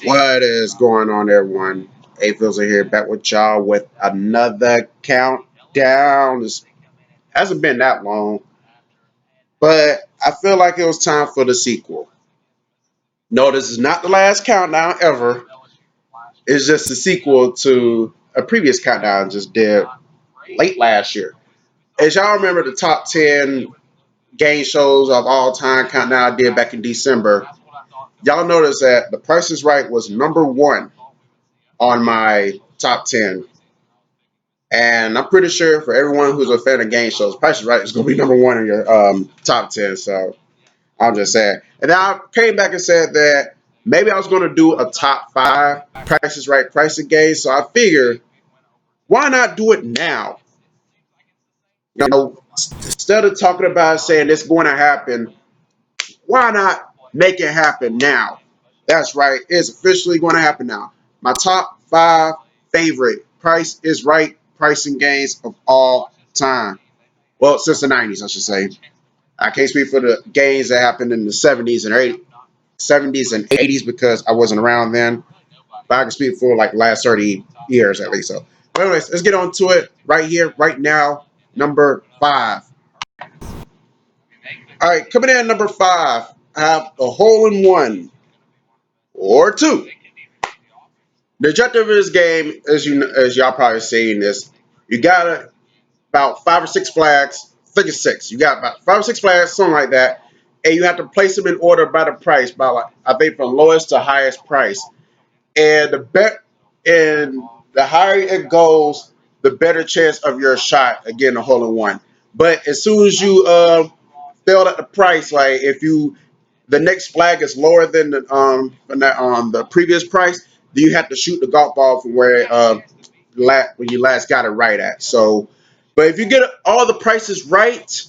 What is going on, everyone? A-Fizzle here, back with y'all with another countdown. It hasn't been that long, but I feel like it was time for the sequel. No, this is not the last countdown ever. It's just a sequel to a previous countdown I just did late last year. As y'all remember, the top 10 game shows of all time countdown I did back in December, y'all noticed that The Price is Right was number one on my top 10. And I'm pretty sure for everyone who's a fan of game shows, Price is Right is going to be number one in your top 10. So I'm just saying. And then I came back and said that maybe I was going to do a top five Price is Right pricing game. So I figured, why not do it now? Instead of talking about saying it's going to happen, why not make it happen now? That's right. It's officially going to happen now. My top five favorite Price is Right pricing games of all time. Well, since the 90s, I should say. I can't speak for the games that happened in the 70s and 80s, 70s and 80s because I wasn't around then. But I can speak for like the last 30 years at least. So, but anyways, let's get on to it right here, right now. Number five. All right, coming in at number five, I have a hole in one or two. The objective of this game, as y'all probably seen, is you got about five or six flags. I think it's six. You got about five or six flags, something like that, and you have to place them in order by the price, by like I think from lowest to highest price. And the higher it goes, the better chance of your shot of getting a hole in one. But as soon as you fail at the price, like if you the next flag is lower than the previous price, then you have to shoot the golf ball from where when you last got it right at. So, but if you get all the prices right,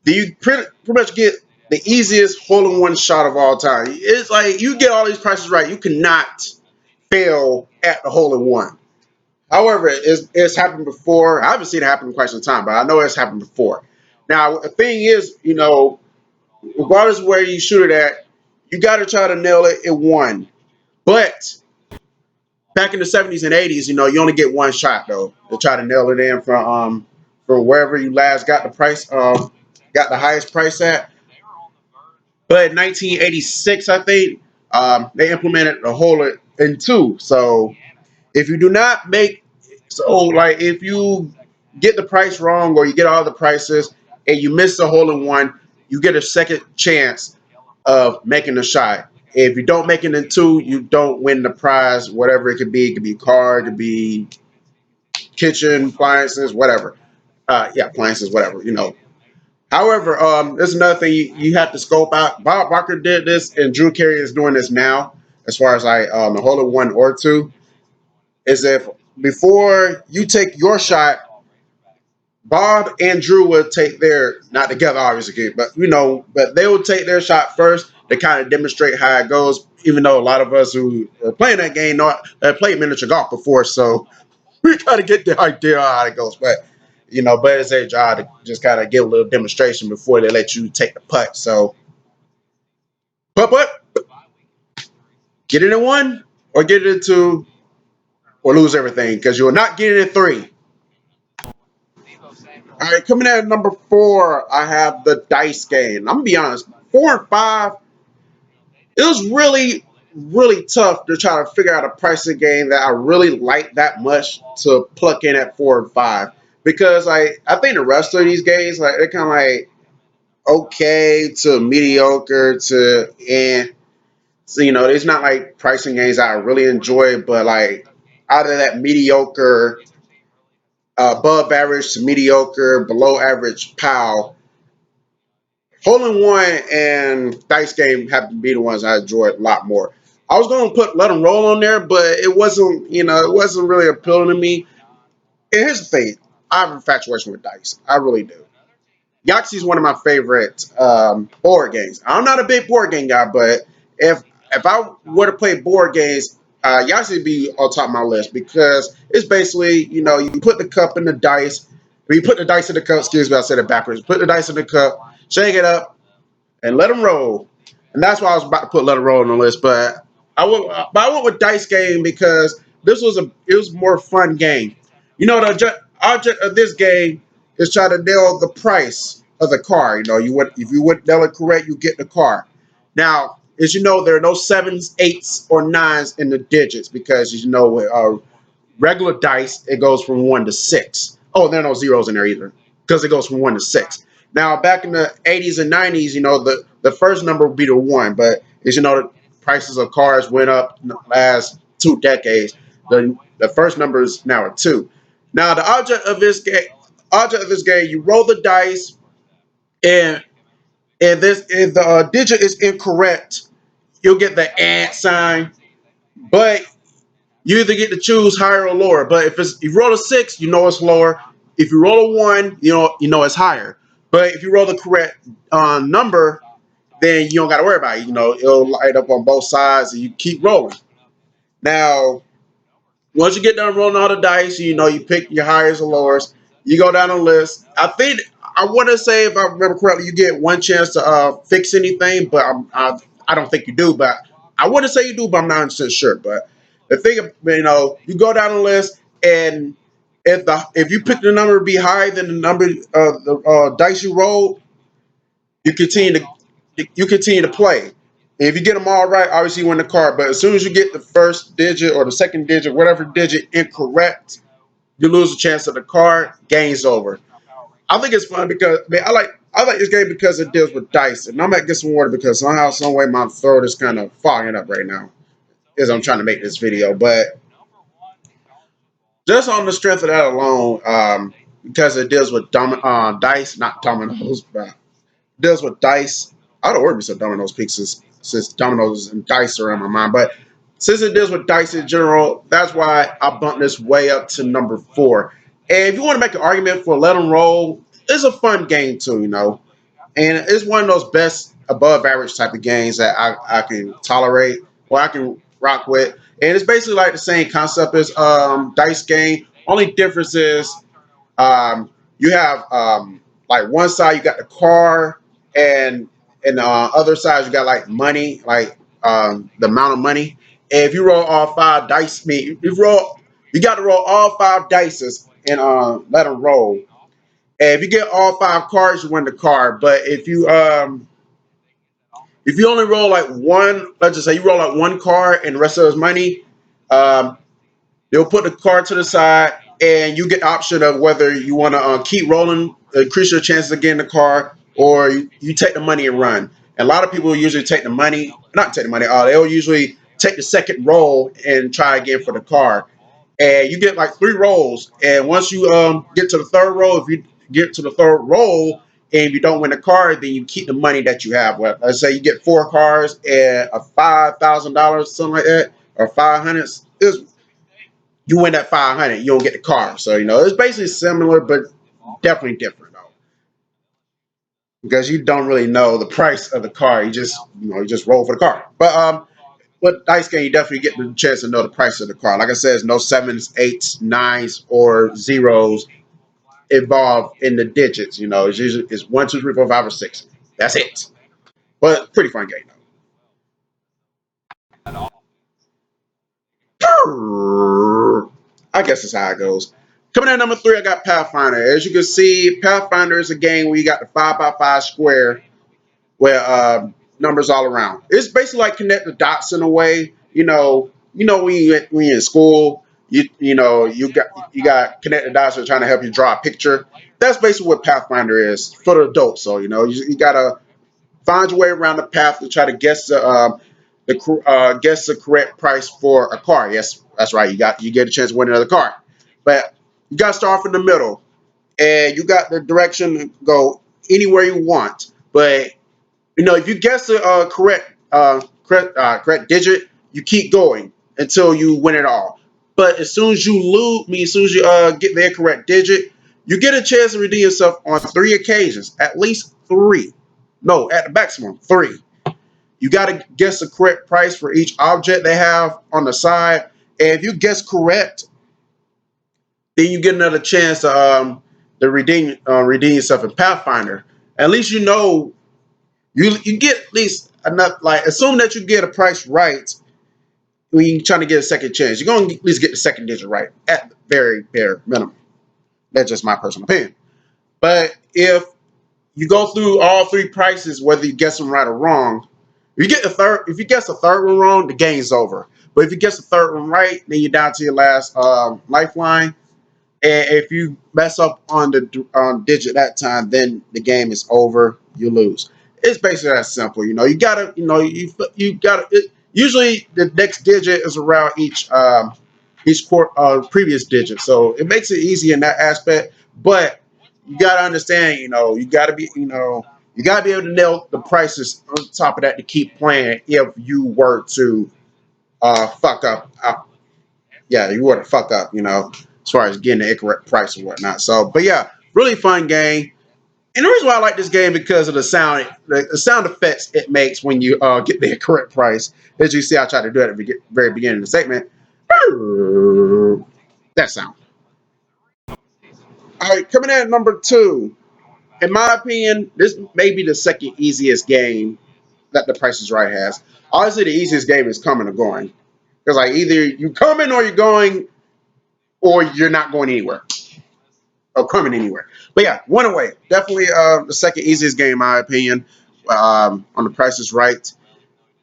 then you pretty much get the easiest hole in one shot of all time. It's like you get all these prices right, you cannot fail at the hole in one. However, it's happened before. I haven't seen it happen in quite some time, but I know it's happened before. Now, the thing is, regardless of where you shoot it at, you got to try to nail it in one. But back in the 70s and 80s, you only get one shot though to try to nail it in from wherever you last got the price, got the highest price at. But in 1986, I think they implemented the hole in two. So if you do not make like if you get the price wrong or you get all the prices and you miss the hole in one, you get a second chance of making the shot. If you don't make it in two, you don't win the prize, whatever it could be. It could be a car, it could be kitchen appliances, whatever. Yeah, appliances, whatever. However, there's another thing you have to scope out. Bob Barker did this, and Drew Carey is doing this now, as far as like the hole in one or two. Is if before you take your shot, Bob and Drew will take their not together obviously, but they will take their shot first to kind of demonstrate how it goes. Even though a lot of us who are playing that game know have played miniature golf before, so we try to get the idea how it goes. But it's their job to just kind of give a little demonstration before they let you take the putt. So, but get it in one or get it in two or lose everything because you will not get it in three. All right, coming at number four, I have the dice game. I'm gonna be honest, four and five, it was really, really tough to try to figure out a pricing game that I really like that much to pluck in at four and five. Because I think the rest of these games, like they're kind of like okay to mediocre to and so it's not like pricing games I really enjoy, but like out of that mediocre, above average to mediocre, below average pile, hole in one and dice game have to be the ones I enjoy a lot more. I was going to put let them roll on there, but it wasn't really appealing to me. And here's the thing: I have an infatuation with dice. I really do. Yahtzee is one of my favorite board games. I'm not a big board game guy, but if I were to play board games, Yahtzee would be on top of my list because it's basically you put the cup in the dice. When you put the dice in the cup, excuse me, I said it backwards. Put the dice in the cup, shake it up, and let them roll. and that's why I was about to put Let It Roll on the list. But I went with Dice Game because it was a more fun game. You know, the object of this game is try to nail the price of the car. You know, if you would nail it correct, you get the car. Now, as you know, there are no sevens, eights, or nines in the digits because as you know, regular dice, it goes from 1 to 6. Oh, there are no zeros in there either because it goes from 1 to 6. Now, back in the 80s and 90s, you know, the first number would be the 1, but as you know, the prices of cars went up in the last 2 decades. The first number is now a 2. Now, the object of this game, you roll the dice, and if the digit is incorrect, you'll get the ant sign, but you either get to choose higher or lower. But if you roll a 6, you know it's lower. If you roll a 1, you know it's higher. But if you roll the correct number, then you don't got to worry about it. You know, it'll light up on both sides, and you keep rolling. Now, once you get done rolling all the dice, you know you pick your highest or lowest. You go down the list. I want to say, if I remember correctly, you get one chance to fix anything, but I don't think you do. But I want to say you do, but I'm not 100% sure. But the thing, you know, you go down the list, and if you pick the number to be higher than the number the dice you roll, you continue to play. And if you get them all right, obviously you win the card. But as soon as you get the first digit or the second digit, whatever digit incorrect, you lose the chance of the card. Game's over. I think it's fun because I like this game because it deals with dice. And I'm gonna get some water because somehow, some way, my throat is kind of fogging up right now as I'm trying to make this video. But just on the strength of that alone, because it deals with dice, not dominoes, but deals with dice. I don't worry about dominoes pieces since dominoes and dice are in my mind. But since it deals with dice in general, that's why I bumped this way up to number 4. And if you want to make an argument for Let 'em Roll, it's a fun game too, you know. And it's one of those best above average type of games that I can tolerate or I can rock with. And it's basically like the same concept as dice game. Only difference is you have like one side you got the car, and other side you got like money, like the amount of money. And if you roll all 5 dice, you got to roll all 5 dices and let them roll. And if you get all 5 cards, you win the card. But if you only roll like one, let's just say you roll like one card and the rest of it's money, um, they'll put the card to the side, and you get the option of whether you want to keep rolling, increase your chances of getting the card, or you take the money and run. And a lot of people usually take the money, not take the money. They'll usually take the second roll and try again for the card. And you get like 3 rolls. And once you get to the third roll, if you get to the third roll and you don't win the card, then you keep the money that you have. Well, let's say you get 4 cards and a $5,000, something like that, or 500. You win that 500, you don't get the car. So, you know, it's basically similar, but definitely different though. Because you don't really know the price of the car. You just roll for the car. But with dice game, you definitely get the chance to know the price of the car. Like I said, there's no sevens, eights, nines, or zeros involved in the digits. You know, it's 1, 2, 3, 4, 5, or 6. That's it. But pretty fun game though. I guess that's how it goes. Coming in at number 3, I got Pathfinder. As you can see, Pathfinder is a game where you got the 5x5 square where numbers all around. It's basically like connect the dots in a way. When you're in school, you got connect the dots that are trying to help you draw a picture. That's basically what Pathfinder is for the adults. So you gotta find your way around the path to try to guess the correct price for a car. Yes, that's right. You get a chance to win another car, but you got to start off in the middle, and you got the direction to go anywhere you want. But if you guess the correct digit, you keep going until you win it all. But as soon as you as soon as you get the incorrect digit, you get a chance to redeem yourself on 3 occasions, at least 3. No, at the maximum 3. You got to guess the correct price for each object they have on the side, and if you guess correct, then you get another chance to redeem yourself in Pathfinder. At least you get at least enough. Like assume that you get a price right when you're trying to get a second chance. You're going to at least get the second digit right at the very bare minimum. That's just my personal opinion. But if you go through all three prices, whether you guess them right or wrong, if you guess the third one wrong, the game's over. But if you guess the third one right, then you're down to your last lifeline. And if you mess up on the digit that time, then the game is over. You lose. It's basically that simple. You gotta, you gotta. Usually, the next digit is around each previous digit, so it makes it easy in that aspect. But you gotta understand, you gotta be able to nail the prices on top of that to keep playing. If you were to fuck up, yeah, you were to fuck up, as far as getting the incorrect price and whatnot. So, but yeah, really fun game. And the reason why I like this game because of the sound effects it makes when you get the correct price. As you see, I tried to do it at the very beginning of the segment. That sound. All right, coming in at number two. In my opinion, this may be the second easiest game that the Price is Right has. Honestly, the easiest game is coming or going. Because like either you coming or you're going, or you're not going anywhere or coming anywhere. But yeah, one away. Definitely the second easiest game, in my opinion, on the Price is Right.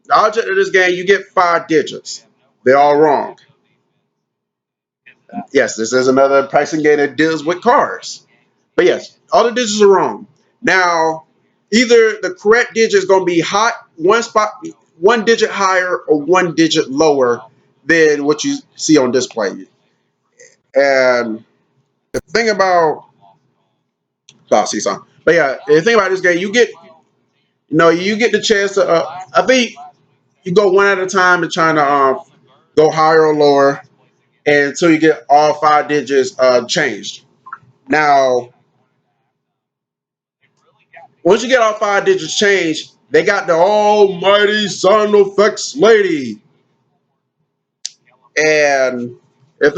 The object of this game, you get 5 digits. They're all wrong. Yes, this is another pricing game that deals with cars. But yes, all the digits are wrong. Now, either the correct digit is going to be hot, one digit higher or one digit lower than what you see on display. And the thing about, oh, see something. But yeah, the thing about this game, you get the chance to. I think you go one at a time and trying to go higher or lower until you get all 5 digits changed. Now, once you get all 5 digits changed, they got the almighty sound effects lady. And the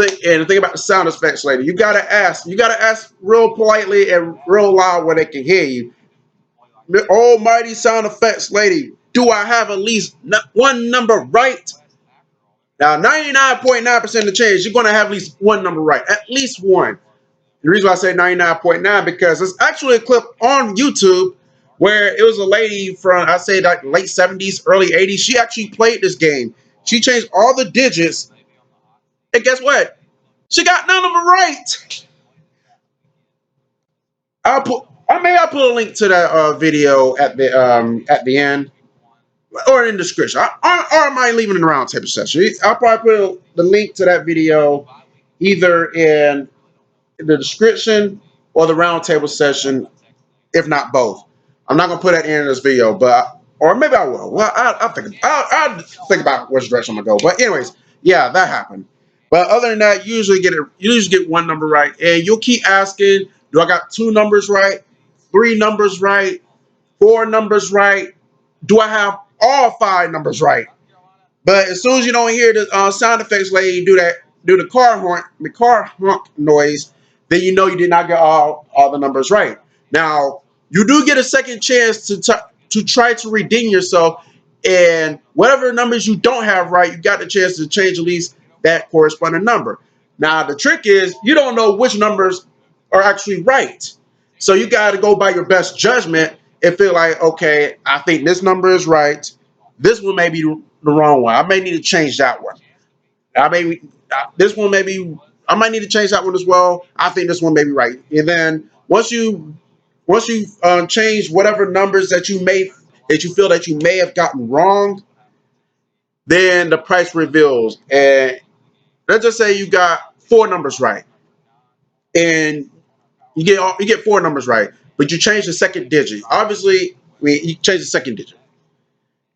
thing about the sound effects lady, you gotta ask real politely and real loud where they can hear you. The almighty sound effects lady, do I have at least one number right? Now, 99.9% of the chance, you're gonna have at least one number right, at least one. The reason why I say 99.9 because there's actually a clip on YouTube where it was a lady from I say like late 70s, early 80s. She actually played this game. She changed all the digits, and guess what? She got none of them right. I'll put a link to that video at the end or in the description. Or I might leave it in the round table session. I'll probably put the link to that video either in the description or the round table session, if not both. I'm not gonna put that in this video, but or maybe I will. Well, I'll think about which direction I'm gonna go. But anyways, yeah, that happened. But other than that, you usually get one number right, and you'll keep asking, do I got 2 numbers right, 3 numbers right, 4 numbers right? Do I have all 5 numbers right? But as soon as you don't hear the sound effects lady do the car honk noise, then you know you did not get all the numbers right. Now you do get a second chance to try to redeem yourself, and whatever numbers you don't have right, you got the chance to change at least that corresponding number. Now the trick is you don't know which numbers are actually right, so you got to go by your best judgment and feel like, okay, I think this number is right. This one may be the wrong one. I may need to change that one. I may this one maybe I might need to change that one as well. I think this one may be right. And then once you change whatever numbers that you feel that you may have gotten wrong, then the price reveals. And let's just say you got 4 numbers right, and you get 4 numbers right, but you change the second digit. Obviously, you change the second digit.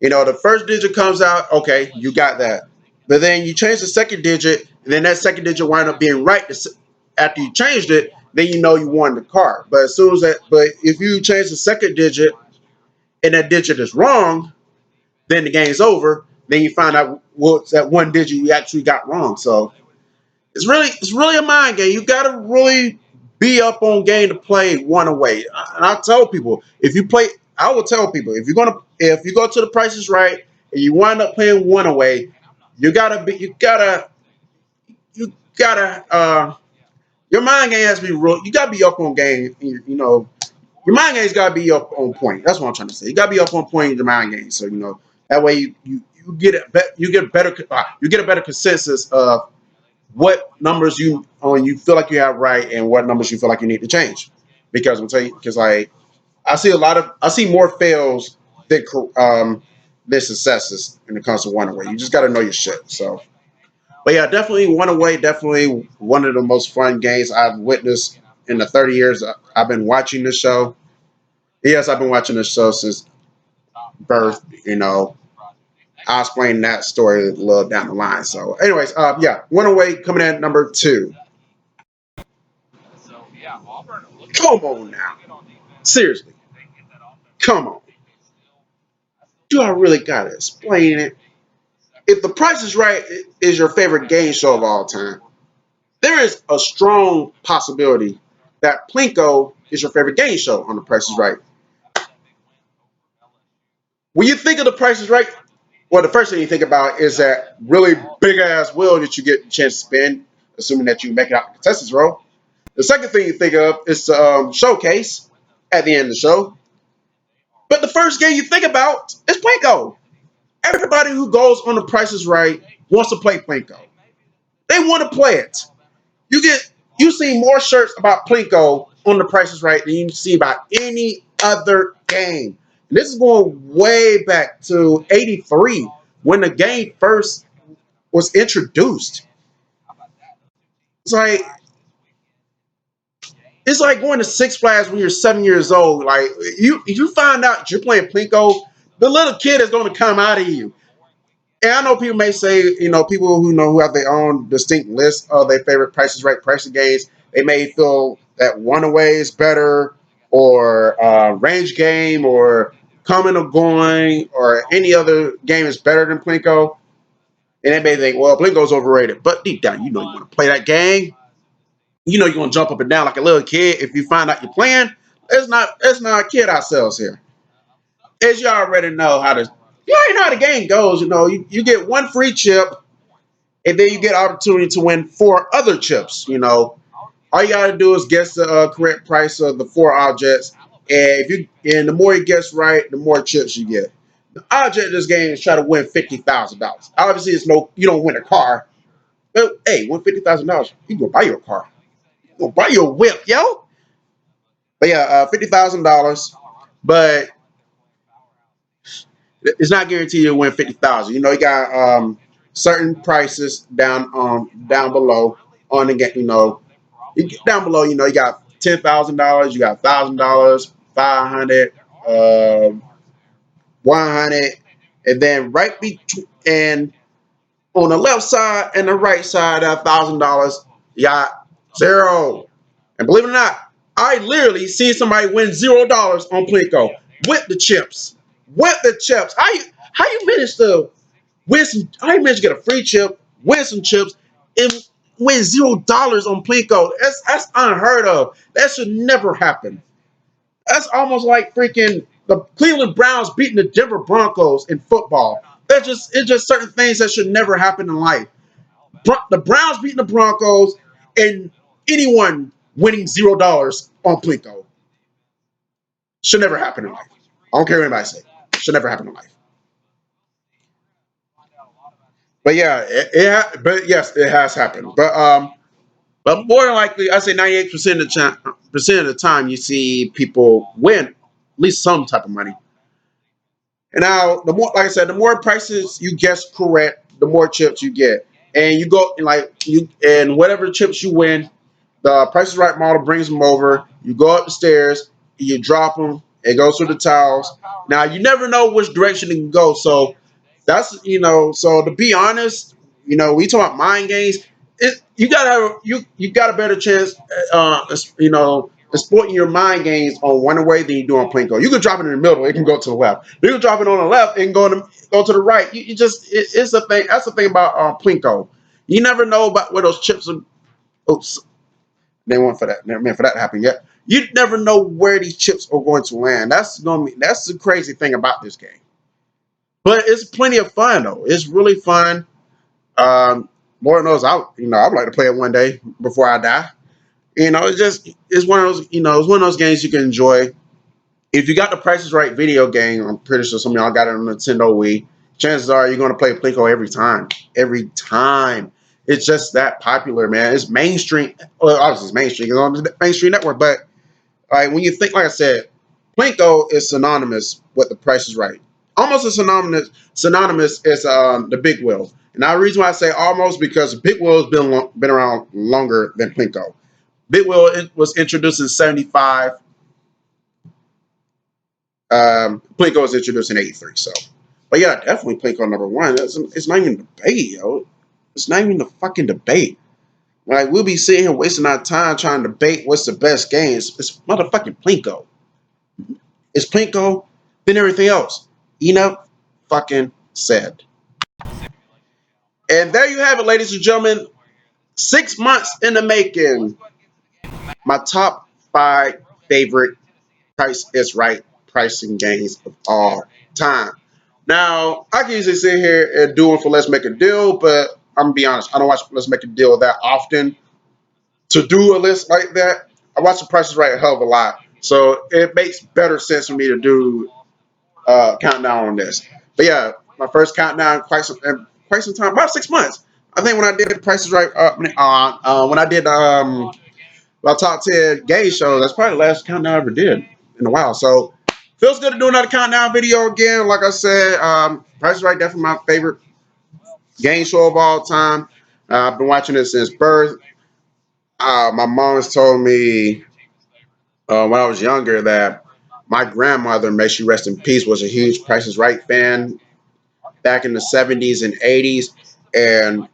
The first digit comes out, okay, you got that. But then you change the second digit, and then that second digit wind up being right after you changed it, then you know you won the car. But if you change the second digit and that digit is wrong, then the game's over. Then you find out what's that one digit you actually got wrong. So it's really a mind game. You got to really be up on game to play one away. And I tell people if you play, I will tell people if you go to the prices right and you wind up playing one away, you gotta your mind game has to be real. You gotta be up on game. Your mind game's gotta be up on point. That's what I'm trying to say. You gotta be up on point in your mind game. So that way you get you get a better consensus of what numbers you feel like you have right and what numbers you feel like you need to change. Because I'm telling you, because like I see more fails than than successes when it comes to one away. You just got to know your shit. So, but yeah, definitely one away. Definitely one of the most fun games I've witnessed in the 30 years I've been watching this show. Yes, I've been watching this show since birth. I'll explain that story a little down the line. So, anyways, yeah, one away coming in at number two. Come on now, seriously, come on. Do I really gotta explain it? If The Price is Right is your favorite game show of all time, there is a strong possibility that Plinko is your favorite game show on The Price is Right. When you think of The Price is Right, well, the first thing you think about is that really big ass wheel that you get a chance to spin, assuming that you make it out the contestants row. The second thing you think of is the showcase at the end of the show. But the first game you think about is Plinko. Everybody who goes on The Price is Right wants to play Plinko. They want to play it. You see more shirts about Plinko on The Price is Right than you see about any other game. And this is going way back to '83 when the game first was introduced. It's like it's like going to Six Flags when you're 7 years old. Like you find out you're playing Plinko, the little kid is going to come out of you. And I know people may say, people who have their own distinct list of their favorite Price is Right pricing games, they may feel that One Away is better, or Range Game, or Coming or Going, or any other game is better than Plinko. And they may think, well, Plinko's overrated. But deep down, you want to play that game. You're going to jump up and down like a little kid if you find out you're playing. Let's not kid ourselves here. As you already know you already know how the game goes. You get one free chip and then you get opportunity to win four other chips. All you gotta do is guess the correct price of the four objects, and the more you guess right, the more chips you get. The object of this game is try to win $50,000. Obviously, you don't win a car, but hey, win $50,000, you can go buy your car, you can go buy your whip, yo. But yeah, $50,000, but it's not guaranteed you'll win 50,000. You got certain prices down below on the game. Down below, you got $10,000, you got $1,000, 500, 100, and then and on the left side and the right side of $1,000, you got zero. And believe it or not, I literally see somebody win $0 on Plinko with the chips. With the chips, how you manage to how you manage to get a free chip, win some chips, and win $0 on Plinko? That's unheard of. That should never happen. That's almost like freaking the Cleveland Browns beating the Denver Broncos in football. It's just certain things that should never happen in life. The Browns beating the Broncos and anyone winning $0 on Plinko should never happen in life. I don't care what anybody say. Should never happen in life. But yeah, but yes, it has happened. But more than likely, I say 98% of the time, you see people win at least some type of money. And now, like I said, the more prices you guess correct, the more chips you get. And you go and whatever chips you win, the Price is Right model brings them over. You go up the stairs, you drop them, it goes through the tiles. Now you never know which direction it can go. So so to be honest, we talk about mind games. You got a better chance, exploiting your mind games on one way than you do on Plinko. You can drop it in the middle, it can go to the left. You can drop it on the left, it can go to the right. It's the thing. That's the thing about Plinko. You never know about where those chips are. Oops, They want for that. Never meant for that to happen yet. You never know where these chips are going to land. That's the crazy thing about this game. But it's plenty of fun though. It's really fun. Lord knows I'd like to play it one day before I die. It's one of those it's one of those games you can enjoy. If you got the Prices Right video game, I'm pretty sure some of y'all got it on Nintendo Wii. Chances are you're gonna play Plinko every time. Every time. It's just that popular, man. It's mainstream. Well, obviously it's mainstream. It's on the mainstream network, but like when you think, like I said, Plinko is synonymous with the Price is Right. Almost as synonymous as the Big Wheel. And the reason why I say almost because Big Wheel has been around longer than Plinko. Big Wheel was introduced in '75. Plinko was introduced in '83. So, but yeah, definitely Plinko number one. It's not even a debate, yo. It's not even a fucking debate. Like we'll be sitting here wasting our time trying to debate what's the best game. It's motherfucking Plinko. It's Plinko, then everything else. Enough fucking said. And there you have it, ladies and gentlemen. 6 months in the making. My top five favorite Price is Right pricing games of all time. Now, I can easily sit here and do one for Let's Make a Deal, but I'm gonna be honest, I don't watch Let's Make a Deal that often. To do a list like that, I watch the Price is Right a hell of a lot. So it makes better sense for me to do countdown on this. But yeah, my first countdown quite some time, about 6 months. I think when I did the Price is Right, when I did my top 10 game shows, that's probably the last countdown I ever did in a while. So feels good to do another countdown video again. Like I said, Price is Right definitely my favorite game show of all time. I've been watching it since birth. My mom has told me when I was younger that my grandmother, may she rest in peace, was a huge Price is Right fan back in the '70s and '80s, and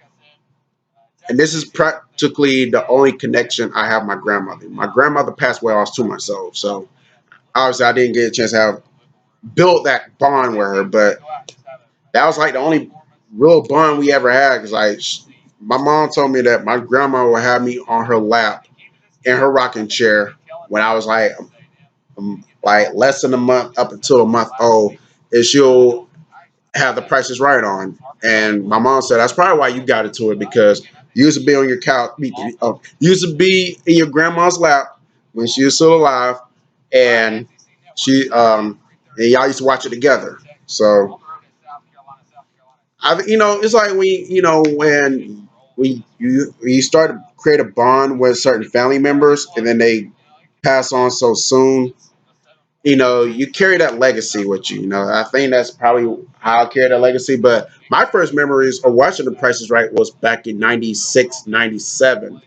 this is practically the only connection I have with my grandmother. My grandmother passed away. I was 2 months old, so obviously I didn't get a chance to have built that bond with her. But that was like the only real bond we ever had. Cause like my mom told me that my grandma would have me on her lap in her rocking chair when I was like less than a month up until a month old, and she'll have the prices right on. And my mom said that's probably why you got into it because you used to be on your couch, you used to be in your grandma's lap when she was still alive, and she and y'all used to watch it together. So it's like when you start to create a bond with certain family members, and then they pass on so soon. You carry that legacy with you. I think that's probably how I carry that legacy. But my first memories of watching The Price is Right was back in '96, '97.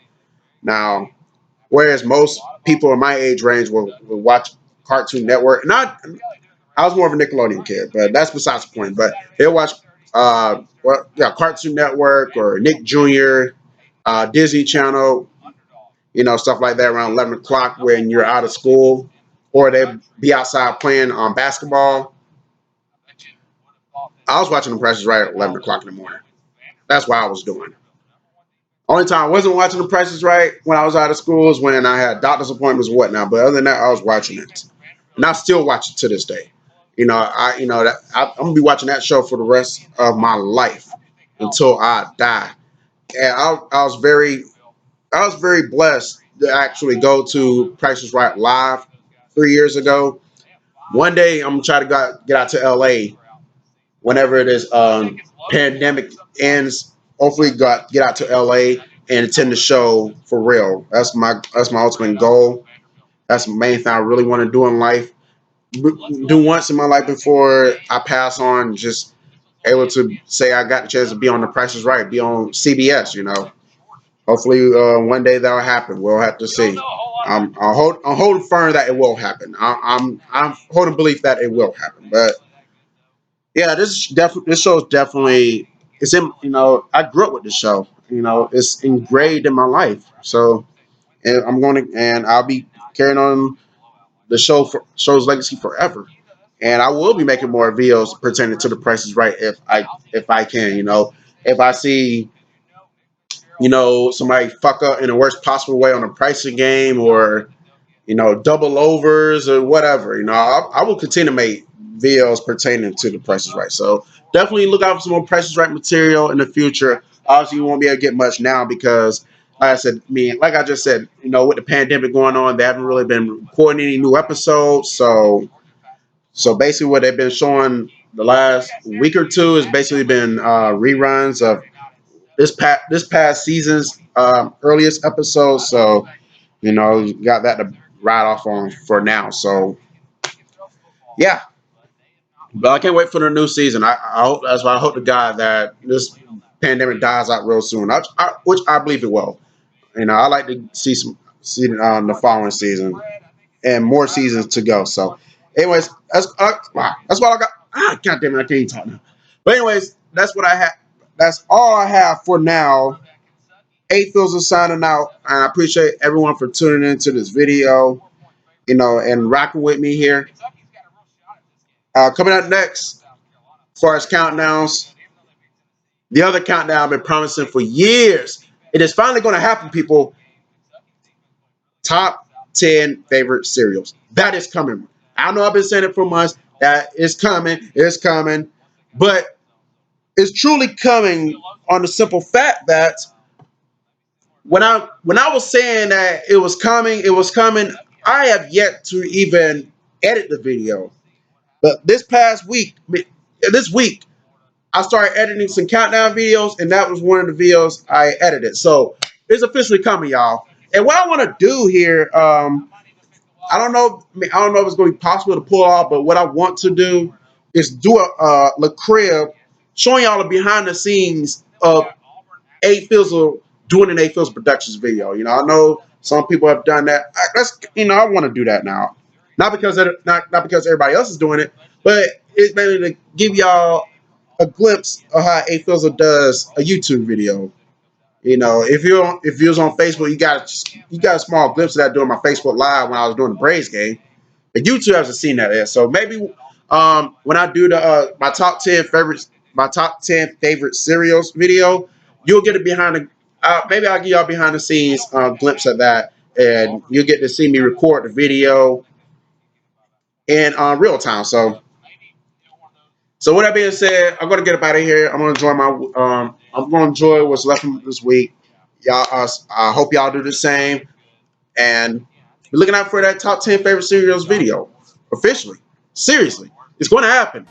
Now, whereas most people in my age range will watch Cartoon Network, not I was more of a Nickelodeon kid, but that's besides the point. But they'll watch, Cartoon Network or Nick Jr., Disney Channel, stuff like that around 11 o'clock when you're out of school, or they be outside playing basketball. I was watching the Price is Right at 11 o'clock in the morning. That's what I was doing. Only time I wasn't watching the Price is Right when I was out of school is when I had doctor's appointments and whatnot. But other than that, I was watching it, and I still watch it to this day. I'm gonna be watching that show for the rest of my life until I die. And I was very blessed to actually go to Price is Right live 3 years ago. One day I'm gonna try to get out to LA whenever this pandemic ends. Hopefully, get out to LA and attend the show for real. That's my ultimate goal. That's the main thing I really want to do in life. Do once in my life before I pass on. Just able to say I got the chance to be on The Price is Right, be on CBS. Hopefully, one day that'll happen. We'll have to see. I'm holding firm that it will happen. I'm holding belief that it will happen. But yeah, this show is definitely it's in. I grew up with this show. It's engraved in my life. So, and I'll be carrying on the show's legacy forever. And I will be making more videos pertaining to The Price is Right if I can. If I see somebody fuck up in the worst possible way on a pricing game, or double overs or whatever. I will continue to make videos pertaining to the Price is Right. So definitely look out for some more Price is Right material in the future. Obviously, you won't be able to get much now because, like I said, like I just said, with the pandemic going on, they haven't really been recording any new episodes. So basically, what they've been showing the last week or two has basically been reruns of this past season's earliest episodes. So you got that to ride off on for now. So yeah, but I can't wait for the new season. I hope that's why I hope to God that this pandemic dies out real soon, which I believe it will. I like to see the following season and more seasons to go. So, anyways, wow, that's what I got. God damn it, I can't even talk now. But anyways, that's what I have. That's all I have for now. A-Fizzle signing out, and I appreciate everyone for tuning into this video, and rocking with me here. Coming up next, as far as countdowns, the other countdown I've been promising for years. It is finally going to happen, people. Top 10 favorite cereals. That is coming. I know I've been saying it for months. That is coming. It's coming. But it's truly coming on the simple fact that when I was saying that it was coming, it was coming. I have yet to even edit the video. But this week, I started editing some countdown videos, and that was one of the videos I edited. So it's officially coming, y'all. And what I want to do here, I don't know if it's going to be possible to pull off, but what I want to do is do a La Crib showing y'all the behind the scenes of A-Fizzle doing an A-Fizzle Productions video. I know some people have done that. I want to do that now. Not because everybody else is doing it, but it's mainly to give y'all a glimpse of how A-Fizzle does a YouTube video. If you was on Facebook, you got a small glimpse of that during my Facebook Live when I was doing the Braves game. But YouTube hasn't seen that yet. So maybe when I do the my top 10 favorite cereals video, you'll get it behind the. Maybe I'll give y'all behind the scenes glimpse of that, and you'll get to see me record the video in real time. So with that being said, I'm gonna get up out of here. I'm gonna enjoy what's left from this week. Y'all, I hope y'all do the same, and be looking out for that top 10 favorite cereals video officially. Seriously, it's going to happen.